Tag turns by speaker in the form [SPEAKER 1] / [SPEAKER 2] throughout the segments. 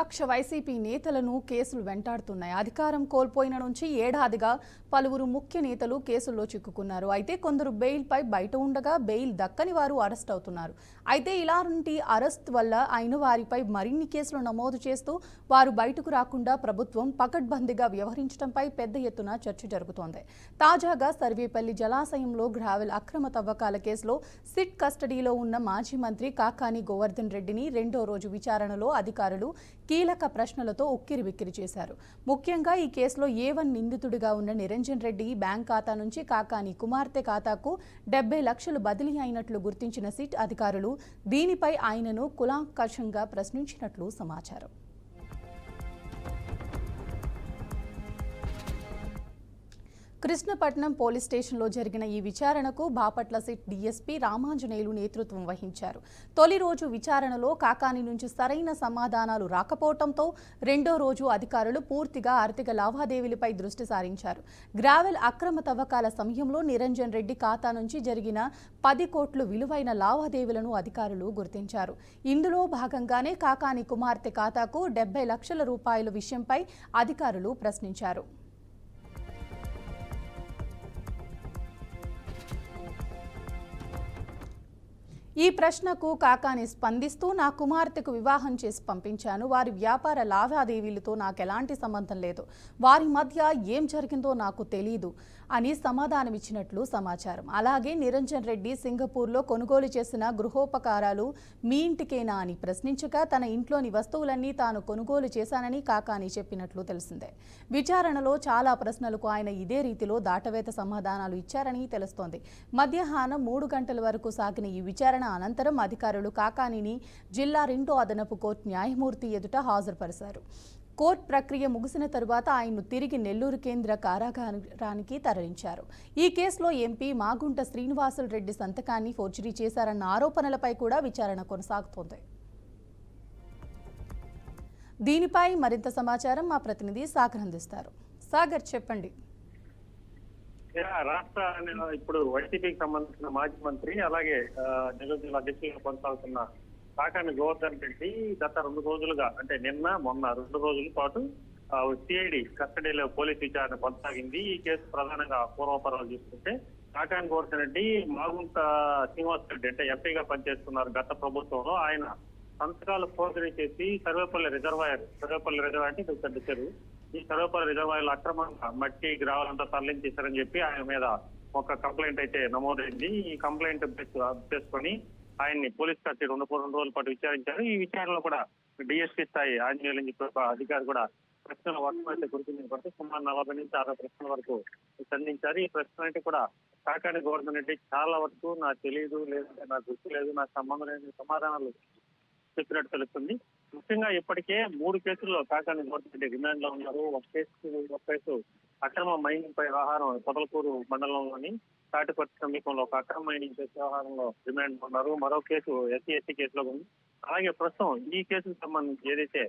[SPEAKER 1] విపక్ష వైసీపీ నేతలను కేసులు వెంటాడుతున్నాయి. అధికారం కోల్పోయిన నుంచి ఏడాదిగా పలువురు ముఖ్య నేతలు కేసుల్లో చిక్కుకున్నారు. అయితే కొందరు బెయిల్పై బయట ఉండగా బెయిల్ దక్కని వారు అరెస్ట్ అవుతున్నారు. అయితే ఇలాంటి అరెస్ట్ వల్ల అయిన వారిపై మరిన్ని కేసులు నమోదు చేస్తూ వారు బయటకు రాకుండా ప్రభుత్వం పకడ్బందీగా వ్యవహరించడంపై పెద్ద ఎత్తున చర్చ జరుగుతోంది. తాజాగా సర్వేపల్లి జలాశయంలో గ్రావెల్ అక్రమ తవ్వకాల కేసులో సిట్ కస్టడీలో ఉన్న మాజీ మంత్రి కాకాని గోవర్ధన్ రెడ్డిని రెండో రోజు విచారణలో అధికారులు కీలక ప్రశ్నలతో ఉక్కిరిబిక్కిరి చేశారు. ముఖ్యంగా ఈ కేసులో A1 నిందితుడిగా ఉన్న నిరంజన్ రెడ్డి బ్యాంక్ ఖాతా నుంచి కాకాని కుమార్తె ఖాతాకు 70 లక్షలు బదిలీ అయినట్లు గుర్తించిన సిట్ అధికారులు దీనిపై ఆయనను కూలంకషంగా ప్రశ్నించినట్లు సమాచారం. కృష్ణపట్నం పోలీస్ స్టేషన్లో జరిగిన ఈ విచారణకు బాపట్ల సిట్ డీఎస్పీ రామాంజనేయులు నేతృత్వం వహించారు. తొలి రోజు విచారణలో కాకాని నుంచి సరైన సమాధానాలు రాకపోవడంతో రెండో రోజు అధికారులు పూర్తిగా ఆర్థిక లావాదేవీలపై దృష్టి సారించారు. గ్రావెల్ అక్రమ తవ్వకాల సమయంలో నిరంజన్ రెడ్డి ఖాతా నుంచి జరిగిన 10 కోట్లు విలువైన లావాదేవీలను అధికారులు గుర్తించారు. ఇందులో భాగంగానే కాకాని కుమార్తె ఖాతాకు 70 లక్షల రూపాయల విషయంపై అధికారులు ప్రశ్నించారు. ఈ ప్రశ్నకు కాకాని స్పందిస్తూ నా కుమార్తెకు వివాహం చేసి పంపించాను. వారి వ్యాపార లావాదేవీలతో నాకెలాంటి సంబంధం లేదు. వారి మధ్య ఏం జరిగిందో నాకు తెలీదు అని సమాధానమిచ్చినట్లు సమాచారం. అలాగే నిరంజన్ రెడ్డి సింగపూర్లో కొనుగోలు చేసిన గృహోపకారాలు మీ ఇంటికేనా అని ప్రశ్నించగా తన ఇంట్లోని వస్తువులన్నీ తాను కొనుగోలు చేశానని కాకాని చెప్పినట్లు తెలిసిందే. విచారణలో చాలా ప్రశ్నలకు ఆయన ఇదే రీతిలో దాటవేత సమాధానాలు ఇచ్చారని తెలుస్తోంది. మధ్యాహ్నం 3 గంటల వరకు సాగిన ఈ విచారణ అనంతరం అధికారులు కాకానిని జిల్లా 2వ అదనపు కోర్టు న్యాయమూర్తి ఎదుట హాజరుపరిచారు. కోర్టు ప్రక్రియ ముగిసిన తరువాత ఆయన్ను తిరిగి నెల్లూరు కేంద్ర కారాగారానికి తరలించారు. ఈ కేసులో ఎంపీ మాగుంట శ్రీనివాసులు రెడ్డి సంతకాన్ని ఫోర్జరీ చేశారన్న ఆరోపణలపై కూడా విచారణ కొనసాగుతోంది. దీనిపై మరింత సమాచారం మా ప్రతినిధి సాగర్ అందిస్తారు. సాగర్, చెప్పండి.
[SPEAKER 2] రాష్ట్ర ఇప్పుడు వైసీపీకి సంబంధించిన మాజీ మంత్రి అలాగే నెల్లూరు జిల్లా అధ్యక్షులుగా కొనసాగుతున్న కాకాని గోవర్ధన్ రెడ్డి గత 2 రోజులుగా అంటే మొన్న 2 రోజుల పాటు సిఐడి కస్టడీలో పోలీసు విచారణ కొనసాగింది. ఈ కేసు ప్రధానంగా పూర్వపరాలు చూసుకుంటే కాకాని గోవర్ధన్ రెడ్డి మాగుంట శ్రీనివాస్ రెడ్డి అంటే ఎంపీగా పనిచేస్తున్నారు గత ప్రభుత్వంలో. ఆయన సంతకాలు ఫోర్జరీ చేసి సర్వేపల్లి రిజర్వాయర్ అంటే ఇది పెద్ద చెరువు, ఈ సర్వేపల్లి రిజర్వాయర్లు అక్రమంగా మట్టి గ్రావాలంతా తరలించేశారని చెప్పి ఆయన మీద ఒక కంప్లైంట్ అయితే నమోదైంది. ఈ కంప్లైంట్ చేసుకొని ఆయన్ని పోలీస్ కస్టడీ 2 రోజుల పాటు విచారించారు. ఈ విచారణలో కూడా డిఎస్పీ స్థాయి ఆంజనేయులు అని చెప్పి ఒక అధికారి కూడా ప్రశ్నల వర్షం అయితే గుర్తించబట్టి సుమారు 40 నుంచి 60 ప్రశ్నల వరకు సంధించారు. ఈ ప్రశ్నలైతే కూడా కాకాని గోవర్ధన్ రెడ్డి చాలా వరకు నాకు తెలియదు, లేదంటే నాకు గుర్తు లేదు, నాకు సంబంధం లేని సమాధానాలు చెప్పినట్టు తెలుస్తుంది. ముఖ్యంగా ఇప్పటికే 3 కేసుల్లో కాకాని గోవర్ధన్ రెడ్డి రిమాండ్ లో ఉన్నారు. ఒక కేసు అక్రమ మైనింగ్ పై వ్యవహారం పొదలకూరు మండలంలోని తాటిపర్తి సమీపంలో ఒక అక్రమ మైనింగ్ కేసు వ్యవహారంలో రిమాండ్ ఉన్నారు. మరో కేసు ఎస్సీ కేసులో ఉంది. అలాగే ప్రస్తుతం ఈ కేసుకు సంబంధించి ఏదైతే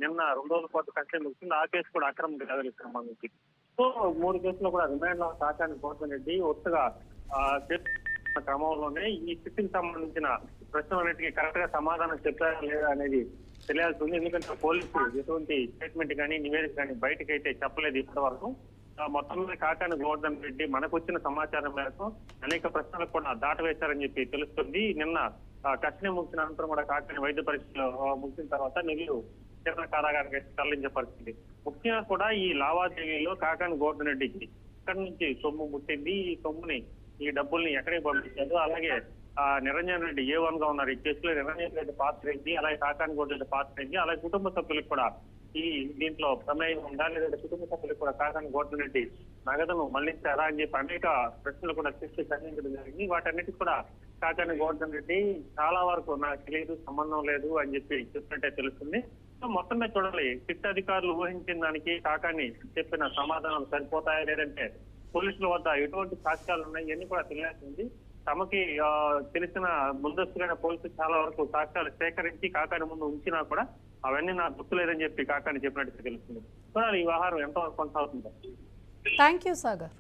[SPEAKER 2] నిన్న 2 రోజుల పాటు కస్టడీ ముగిసిందో ఆ కేసు కూడా అక్రమ గ్రావెల్కి సంబంధించి. సో 3 కేసుల్లో కూడా రిమాండ్ లో కాకాని గోవర్ధన్ రెడ్డి వరుసగా క్రమంలోనే ఈ స్థితికి సంబంధించిన ప్రశ్నలన్నిటికీ కరెక్ట్ గా సమాధానం చెప్పారా లేదా అనేది తెలియాల్సి ఉంది. ఎందుకంటే పోలీసులు ఎటువంటి స్టేట్మెంట్ కానీ నివేదిక కానీ బయటకు అయితే చెప్పలేదు ఇప్పటి వరకు. మొత్తం మీద కాకాని గోవర్ధన్ రెడ్డి మనకు వచ్చిన సమాచారం మేరకు అనేక ప్రశ్నలకు కూడా దాటవేశారని చెప్పి తెలుస్తుంది. నిన్న కస్టడీ ముగిసిన అనంతరం కూడా కాకాని వైద్య పరీక్షలు ముగిసిన తర్వాత నెల్లూరు కేంద్ర కారాగారానికి తరలించే పరిస్థితి. ముఖ్యంగా కూడా ఈ లావాదేవీలో కాకాని గోవర్ధన్ రెడ్డికి ఇక్కడి నుంచి సొమ్ము ముట్టింది. ఈ సొమ్ముని ఈ డబ్బుల్ని ఎక్కడికి పంపించారు, అలాగే నిరంజన్ రెడ్డి A1 గా ఉన్నారు. ఈ కేసులో నిరంజన్ రెడ్డి పాత్ర ఏంటి, అలాగే కాకాని గోవర్ధన్ రెడ్డి పాత్ర ఏంటి, అలాగే కుటుంబ సభ్యులకు కూడా ఈ దీంట్లో ప్రమేయం ఉందా, లేదంటే కుటుంబ సభ్యులకు కూడా కాకాని గోవర్ధన్ రెడ్డి నగదును మళ్లించారా అని చెప్పి అనేక ప్రశ్నలు కూడా సృష్టి ఖండించడం జరిగింది. వాటన్నిటికి కూడా కాకాని గోవర్ధన్ రెడ్డి చాలా వరకు నాకు తెలియదు, సంబంధం లేదు అని చెప్పి చెప్పినట్టే తెలుస్తుంది. సో మొత్తం మీద చూడాలి, సిట్ అధికారులు ఊహించిన దానికి కాకాని చెప్పిన సమాధానాలు సరిపోతాయా, లేదంటే పోలీసుల వద్ద ఎటువంటి సాక్ష్యాలు ఉన్నాయి, ఇవన్నీ కూడా తెలియాల్సింది. తమకి తెలిసిన ముందస్తుగా పోలీసులు చాలా వరకు సాక్ష్యాలు సేకరించి కాకాని ముందు ఉంచినా కూడా అవన్నీ నాకు గుర్తులేదని చెప్పి కాకాని చెప్పినట్టు తెలుస్తుంది. చూడాలి ఈ వ్యవహారం ఎంతవరకు కొనసాగుతుందో.
[SPEAKER 1] Thank you Sagar.